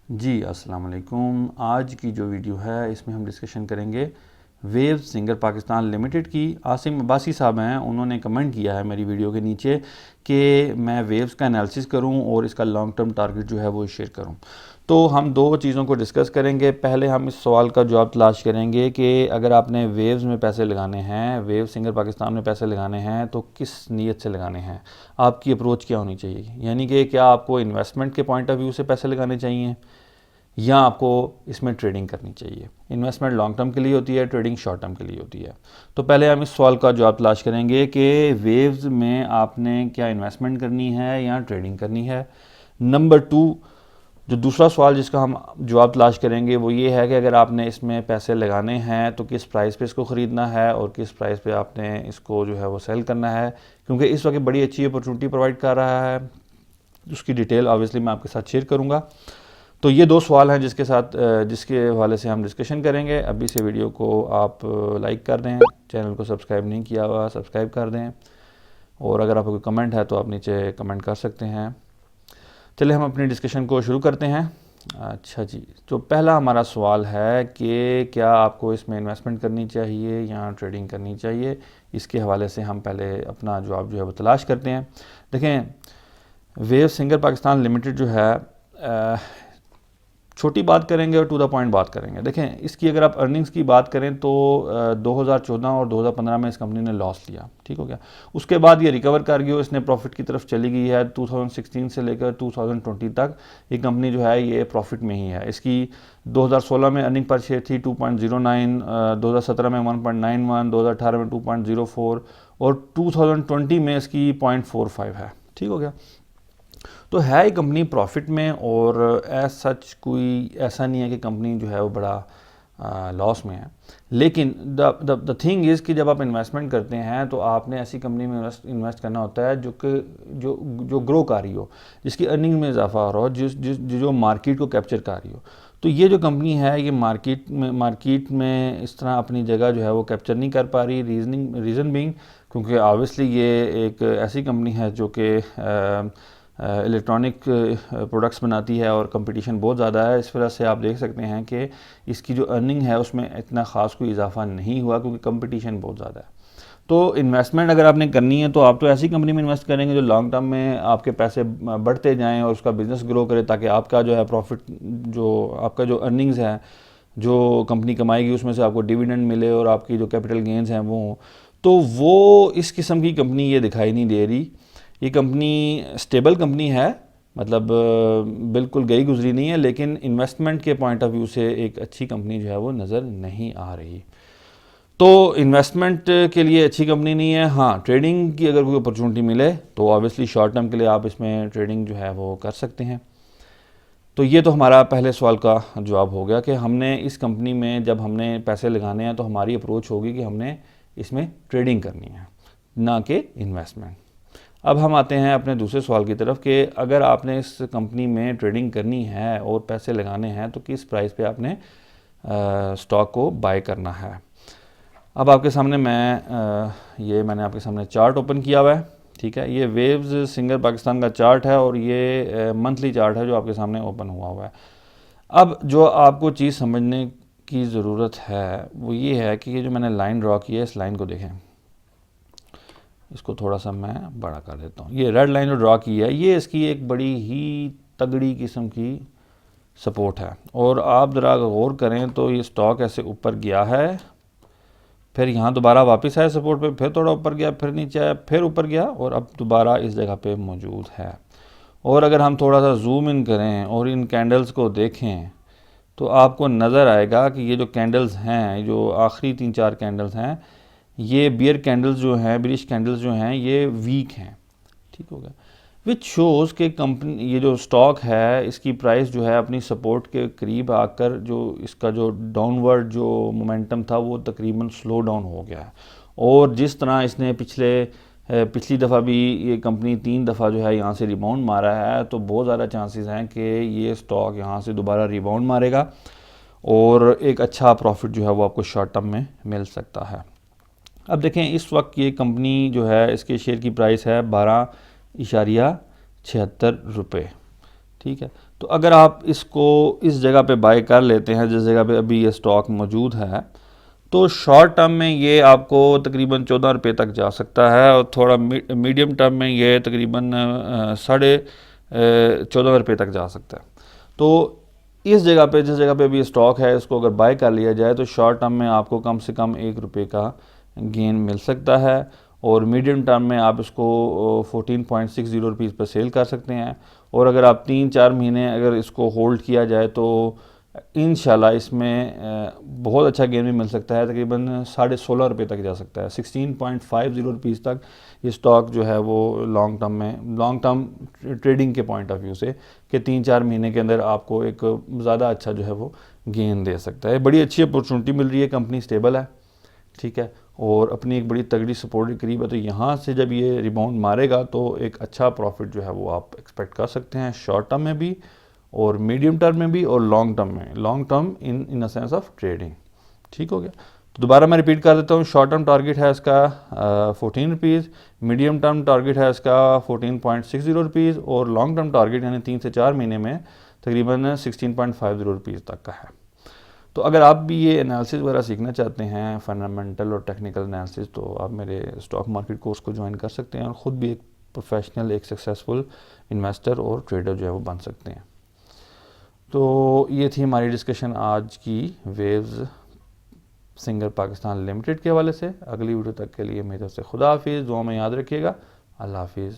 जी अस्सलाम वालेकुम। आज की जो वीडियो है इसमें हम डिस्कशन करेंगे वेव्स सिंगर पाकिस्तान लिमिटेड की। आसिम अब्बासी साहब हैं, उन्होंने कमेंट किया है मेरी वीडियो के नीचे कि मैं वेव्स का एनालिसिस करूं और इसका लॉन्ग टर्म टारगेट जो है वो शेयर करूं। तो हम दो चीज़ों को डिस्कस करेंगे। पहले हम इस सवाल का जवाब तलाश करेंगे कि अगर आपने वेव्स में पैसे लगाने हैं, वेव सिंगर पाकिस्तान में पैसे लगाने हैं, तो किस नीयत से लगाने हैं, आपकी अप्रोच क्या होनी चाहिए। यानी कि क्या आपको इन्वेस्टमेंट के पॉइंट ऑफ व्यू से पैसे लगाने चाहिए या आपको इसमें ट्रेडिंग करनी चाहिए। इन्वेस्टमेंट लॉन्ग टर्म के लिए होती है, ट्रेडिंग शॉर्ट टर्म के लिए होती है। तो पहले हम इस सवाल का जवाब तलाश करेंगे कि वेव्स में आपने क्या इन्वेस्टमेंट करनी है या ट्रेडिंग करनी है। नंबर टू, जो दूसरा सवाल जिसका हम जवाब तलाश करेंगे वो ये है कि अगर आपने इसमें पैसे लगाने हैं तो किस प्राइस पे इसको ख़रीदना है और किस प्राइस पे आपने इसको जो है वो सेल करना है, क्योंकि इस वक्त बड़ी अच्छी अपॉर्चुनिटी प्रोवाइड कर रहा है। उसकी डिटेल ऑब्वियसली मैं आपके साथ शेयर करूँगा। तो ये दो सवाल हैं जिसके हवाले से हम डिस्कशन करेंगे। अभी से वीडियो को आप लाइक कर दें, चैनल को सब्सक्राइब नहीं किया हुआ सब्सक्राइब कर दें, और अगर आपका कोई कमेंट है तो आप नीचे कमेंट कर सकते हैं। चलिए हम अपनी डिस्कशन को शुरू करते हैं। अच्छा जी, तो पहला हमारा सवाल है कि क्या आपको इसमें इन्वेस्टमेंट करनी चाहिए या ट्रेडिंग करनी चाहिए। इसके हवाले से हम पहले अपना जवाब जो है वो तलाश करते हैं। देखें, वेव सिंगर पाकिस्तान लिमिटेड जो है छोटी बात करेंगे और टू द पॉइंट बात करेंगे। देखें, इसकी अगर आप अर्निंग्स की बात करें तो 2014 और 2015 में इस कंपनी ने लॉस लिया, ठीक हो गया। उसके बाद ये रिकवर कर गई और इसने प्रॉफिट की तरफ चली गई है। 2016 से लेकर 2020 तक ये कंपनी जो है ये प्रॉफिट में ही है। इसकी 2016 में अर्निंग पर शेयर थी 2.09, 2017 में 1.91, 2018 में 2.04 और 2020 में इसकी 0.45 है, ठीक हो गया। तो है ये कंपनी प्रॉफिट में, और एज सच कोई ऐसा नहीं है कि कंपनी जो है वो बड़ा लॉस में है। लेकिन द थिंग इज़ कि जब आप इन्वेस्टमेंट करते हैं तो आपने ऐसी कंपनी में इन्वेस्ट करना होता है जो ग्रो कर रही हो, जिसकी अर्निंग में इजाफा हो रहा हो, जो मार्केट को कैप्चर कर रही हो। तो ये जो कंपनी है ये मार्केट में इस तरह अपनी जगह जो है वो कैप्चर नहीं कर पा रही। रीज़न बीइंग क्योंकि ऑब्वियसली ये एक ऐसी कंपनी है जो कि इलेक्ट्रॉनिक प्रोडक्ट्स बनाती है और कंपटीशन बहुत ज़्यादा है। इस वजह से आप देख सकते हैं कि इसकी जो अर्निंग है उसमें इतना ख़ास कोई इजाफा नहीं हुआ, क्योंकि कंपटीशन बहुत ज़्यादा है। तो इन्वेस्टमेंट अगर आपने करनी है तो आप तो ऐसी कंपनी में इन्वेस्ट करेंगे जो लॉन्ग टर्म में आपके पैसे बढ़ते जाएं और उसका बिज़नेस ग्रो करे, ताकि आपका जो है प्रॉफिट, जो आपका जो अर्निंग्स है जो कंपनी कमाएगी उसमें से आपको डिविडेंड मिले और आपकी जो कैपिटल गेंस हैं वो। तो वो इस किस्म की कंपनी ये दिखाई नहीं दे रही। ये कंपनी स्टेबल कंपनी है, मतलब बिल्कुल गई गुजरी नहीं है, लेकिन इन्वेस्टमेंट के पॉइंट ऑफ व्यू से एक अच्छी कंपनी जो है वो नज़र नहीं आ रही। तो इन्वेस्टमेंट के लिए अच्छी कंपनी नहीं है। हाँ, ट्रेडिंग की अगर कोई अपॉर्चुनिटी मिले तो ऑब्वियसली शॉर्ट टर्म के लिए आप इसमें ट्रेडिंग जो है वो कर सकते हैं। तो ये तो हमारा पहले सवाल का जवाब हो गया कि हमने इस कंपनी में जब हमने पैसे लगाने हैं तो हमारी अप्रोच होगी कि हमने इसमें ट्रेडिंग करनी है, ना कि इन्वेस्टमेंट। अब हम आते हैं अपने दूसरे सवाल की तरफ कि अगर आपने इस कंपनी में ट्रेडिंग करनी है और पैसे लगाने हैं तो किस प्राइस पे आपने स्टॉक को बाय करना है। अब आपके सामने मैंने आपके सामने चार्ट ओपन किया हुआ है, ठीक है। ये वेव्स सिंगर पाकिस्तान का चार्ट है और ये मंथली चार्ट है जो आपके सामने ओपन हुआ है। अब जो आपको चीज़ समझने की ज़रूरत है वो ये है कि ये जो मैंने लाइन ड्रॉ की है, इस लाइन को देखें। इसको थोड़ा सा मैं बड़ा कर देता हूँ। ये रेड लाइन जो ड्रॉ की है ये इसकी एक बड़ी ही तगड़ी किस्म की सपोर्ट है, और आप ज़रा गौर करें तो ये स्टॉक ऐसे ऊपर गया है, फिर यहाँ दोबारा वापस आया सपोर्ट पे, फिर थोड़ा ऊपर गया, फिर नीचे आया, फिर ऊपर गया, और अब दोबारा इस जगह पे मौजूद है। और अगर हम थोड़ा सा जूम इन करें और इन कैंडल्स को देखें तो आपको नज़र आएगा कि ये जो कैंडल्स हैं, जो आखिरी 3-4 कैंडल्स हैं, ये बियर कैंडल्स जो हैं, बिरिश कैंडल्स जो हैं, ये वीक हैं, ठीक हो गया। विच शोज़ के कंपनी, ये जो स्टॉक है इसकी प्राइस जो है अपनी सपोर्ट के करीब आकर जो इसका जो डाउनवर्ड जो मोमेंटम था वो तकरीबन स्लो डाउन हो गया है। और जिस तरह इसने पिछली दफ़ा भी ये कंपनी 3 दफ़ा जो है यहाँ से रिबाउंड मारा है, तो बहुत ज़्यादा चांसेस हैं कि ये स्टॉक यहाँ से दोबारा रिबाउंड मारेगा और एक अच्छा प्रॉफिट जो है वो आपको शॉर्ट टर्म में मिल सकता है। अब देखें, इस वक्त ये कंपनी जो है इसके शेयर की प्राइस है 12.76 रुपये, ठीक है। तो अगर आप इसको इस जगह पे बाय कर लेते हैं जिस जगह पे अभी ये स्टॉक मौजूद है, तो शॉर्ट टर्म में ये आपको तकरीबन 14 रुपये तक जा सकता है, और थोड़ा मीडियम टर्म में ये तकरीबन 14.5 रुपये तक जा सकता है। तो इस जगह पे जिस जगह पे अभी स्टॉक है, इसको अगर बाय कर लिया जाए तो शॉर्ट टर्म में आपको कम से कम 1 रुपये का गेन मिल सकता है, और मीडियम टर्म में आप इसको 14.60 रुपीज़ पर सेल कर सकते हैं। और अगर आप 3-4 महीने अगर इसको होल्ड किया जाए तो इंशाल्लाह इसमें बहुत अच्छा गेन भी मिल सकता है, तकरीबन 16.5 रुपये तक जा सकता है, 16.50 रुपीज़ तक ये स्टॉक जो है वो लॉन्ग टर्म में, लॉन्ग टर्म ट्रेडिंग के पॉइंट ऑफ व्यू से, कि 3-4 महीने के अंदर आपको एक ज़्यादा अच्छा जो है वो गेन दे सकता है। बड़ी अच्छी अपॉर्चुनिटी मिल रही है, कंपनी स्टेबल है, ठीक है, और अपनी एक बड़ी तगड़ी सपोर्ट के करीब है। तो यहाँ से जब ये रिबाउंड मारेगा तो एक अच्छा प्रॉफिट जो है वो आप एक्सपेक्ट कर सकते हैं, शॉर्ट टर्म में भी और मीडियम टर्म में भी और लॉन्ग टर्म में, long term in the sense of trading. ठीक हो गया। तो दोबारा मैं रिपीट कर देता हूँ, शॉर्ट टर्म टारगेट है इसका 14 रुपीज़, मीडियम टर्म टारगेट है इसका 14.60 रुपीज़, और लॉन्ग टर्म टारगेट यानी 3 से 4 महीने में तकरीबन 16.50 रुपीज़ तक का है। तो अगर आप भी ये एनालिसिस वगैरह सीखना चाहते हैं, फंडामेंटल और टेक्निकल एनालिसिस, तो आप मेरे स्टॉक मार्केट कोर्स को ज्वाइन कर सकते हैं और ख़ुद भी एक प्रोफेशनल, एक सक्सेसफुल इन्वेस्टर और ट्रेडर जो है वो बन सकते हैं। तो ये थी हमारी डिस्कशन आज की वेव्स सिंगर पाकिस्तान लिमिटेड के हवाले से। अगली वीडियो तक के लिए मेरी तरफ से खुदा हाफिज़, दुआ में याद रखिएगा। अल्लाह हाफिज़।